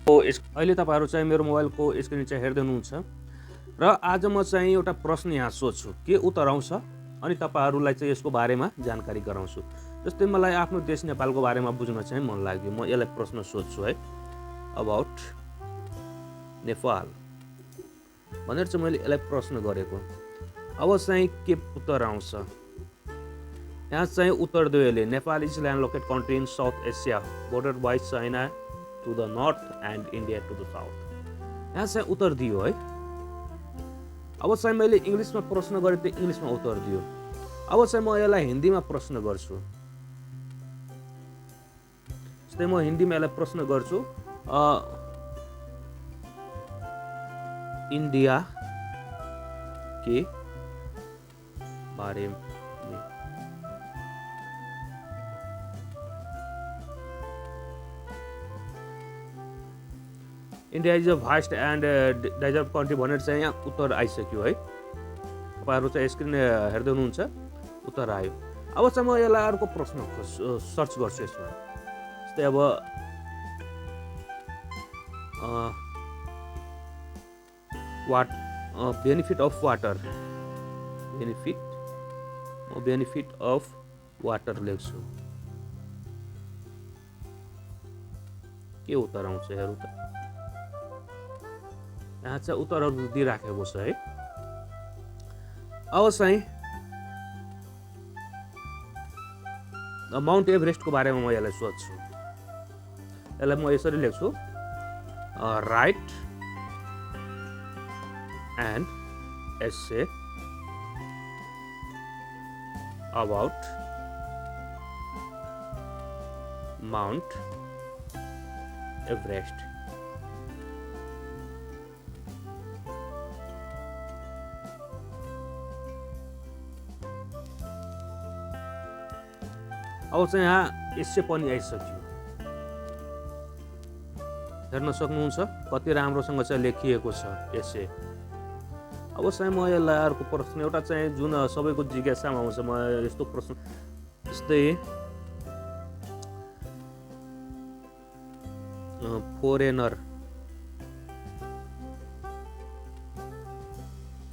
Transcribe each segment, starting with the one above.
अहिले तपाईहरु चाहिँ मेरो मोबाइलको स्क्रिन चाहिँ हेर्दै हुनुहुन्छ र आज म चाहिँ एउटा प्रश्न यहाँ सोध्छु के उत्तर आउँछ अनि तपाईहरुलाई चाहिँ यसको बारेमा जानकारी गराउँछु। जस्तै मलाई आफ्नो देश नेपालको बारेमा बुझ्न चाहिँ मन लाग्यो, म यसलाई प्रश्न सोध्छु है, अबाउट नेपाल भनेर चाहिँ मैले यसलाई प्रश्न गरेको। अब चाहिँ के उत्तर आउँछ, यहाँ चाहिँ उत्तर दियो यसले, Nepal is land located country in South Asia border by China to the north and India to the south. यहाँ चाहिँ उत्तर दियो है। अब चाहिँ मैले इङ्ग्लिसमा प्रश्न गरेँ त्यो इङ्ग्लिसमा उत्तर दियो। अब चाहिँ म यसलाई हिन्दीमा प्रश्न गर्छु। जस्तै म हिन्दीमा यसलाई प्रश्न गर्छु, इन्डिया के बारे में India is a vast and desert country भनेर चाहिँ यहाँ उत्तर आइसक्यो है। तपाईहरु चाहिँ स्क्रिन हेर्दै हुनुहुन्छ, उत्तर आयो। अब चाहिँ म यसलाई अर्को प्रश्न सर्च गर्छु यसमा। जस्तै अब benefit of water, benefit of water लेख्छु, के उत्तर आउँछ हेरौँ त। यहाँ चाहिँ उत्तरहरू दिइराखेको छ है। अब चाहिँ माउन्ट एभरेस्टको बारेमा म यसलाई सोध्छु। यसलाई म यसरी लेख्छु, right and essay about Mount Everest. अब चाहिँ यहाँ यससे पनि आइसक्यो, हेर्न सक्नुहुन्छ कति राम्रोसँग चाहिँ लेखिएको छ यससे। अब चाहिँ म यसलाई अर्को प्रश्न एउटा चाहिँ जुन सबैको जिज्ञासामा आउँछ, म यस्तो प्रश्न जस्तै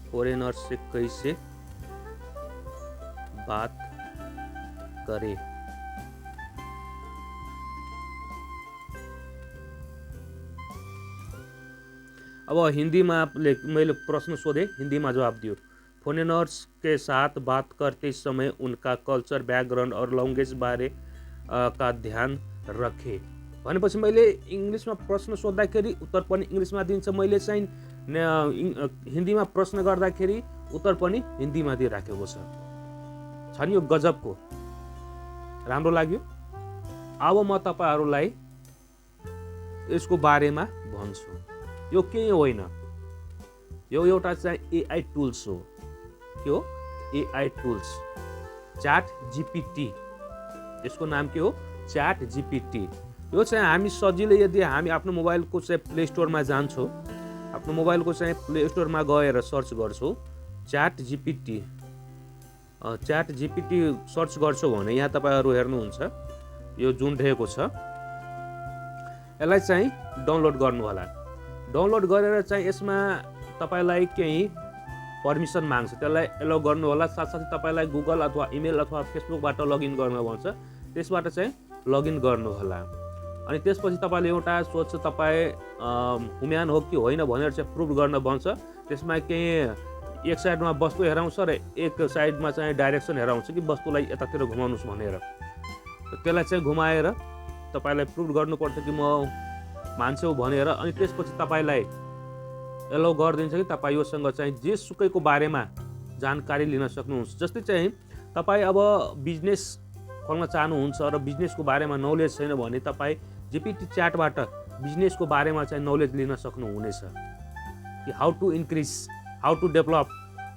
फोरेनर से कैसे बात करे। अब हिंदीमा मैले प्रश्न सोधेँ, हिंदीमा जवाब दियो, फोरेनर्स के साथ बात करते समय उनका कल्चर, बैकग्राउंड और लैंग्वेज बारे का ध्यान रखे। भनेपछि मैले इङ्ग्लिसमा प्रश्न सोद्धाखेरि उत्तर पनि इङ्ग्लिसमा दिन्छ, मैले चाहिँ हिन्दीमा प्रश्न गर्दाखेरि उत्तर पनि हिन्दीमा दिइराखेको छ नि। यो गजबको राम्रो लाग्यो। अब म तपाईहरुलाई यसको बारेमा भन्छु। यो केही होइन, यो एउटा चाहिँ एआई टुल्स हो। के हो? AI tools, chat GPT. यसको नाम के हो? Chat GPT. यो चाहिँ हामी सजिलै यदि हामी आफ्नो मोबाइलको चाहिँ प्ले स्टोरमा जान्छौँ, आफ्नो मोबाइलको चाहिँ प्ले स्टोरमा गएर सर्च गर्छौँ chat GPT, chat GPT search गर्छौँ भने यहाँ तपाईहरु हेर्नुहुन्छ यो जुन रहेको छ, यसलाई चाहिँ डाउनलोड गर्नु होला। डाउनलोड गरेर चाहिँ यसमा तपाईलाई केही पर्मिसन माग्छ, त्यसलाई एलो गर्नु होला। साथसाथै तपाईलाई गुगल अथवा इमेल अथवा फेसबुकबाट लगइन गर्न भन्छ, त्यसबाट चाहिँ लगइन गर्नु होला। अनि त्यसपछि तपाईले एउटा सोध्छ तपाई हुम्यान हो कि होइन भनेर चाहिँ प्रुभ गर्न भन्छ। त्यसमा केही एक साइडमा वस्तु हेराउँछ र एक साइडमा चाहिँ डाइरेक्सन हेराउँछ कि वस्तुलाई यतातिर घुमाउनुस् भनेर। त्यसलाई चाहिँ घुमाएर तपाईलाई प्रुभ गर्नुपर्छ कि म मान्छे हो भनेर। अनि त्यसपछि तपाईलाई एलो गरिदिन्छ कि तपाईँ योसँग चाहिँ जेसुकैको बारेमा जानकारी लिन सक्नुहुन्छ। जस्तै चाहिँ तपाईँ अब बिजनेस खोल्न चाहनुहुन्छ र बिजनेसको बारेमा नलेज छैन भने तपाईँ जीपीटी च्याटबाट बिजनेसको बारेमा चाहिँ नलेज लिन सक्नुहुनेछ कि how to increase, how to develop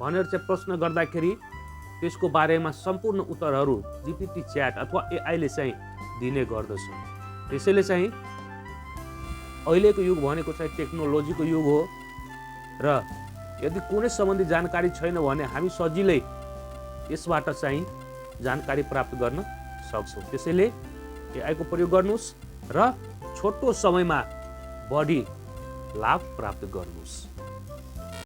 भनेर चाहिँ प्रश्न गर्दाखेरि त्यसको बारेमा सम्पूर्ण उत्तरहरू जीपीटी च्याट अथवा एआईले चाहिँ दिने गर्दछ। त्यसैले चाहिँ अहिलेको युग भनेको चाहिँ टेक्नोलोजीको युग हो र यदि कुनै सम्बन्धी जानकारी छैन भने हामी सजिलै यसबाट चाहिँ जानकारी प्राप्त गर्न सक्छौँ। त्यसैले एआईको प्रयोग गर्नुस् र छोटो समयमा बढी लाभ प्राप्त गर्नुहोस्।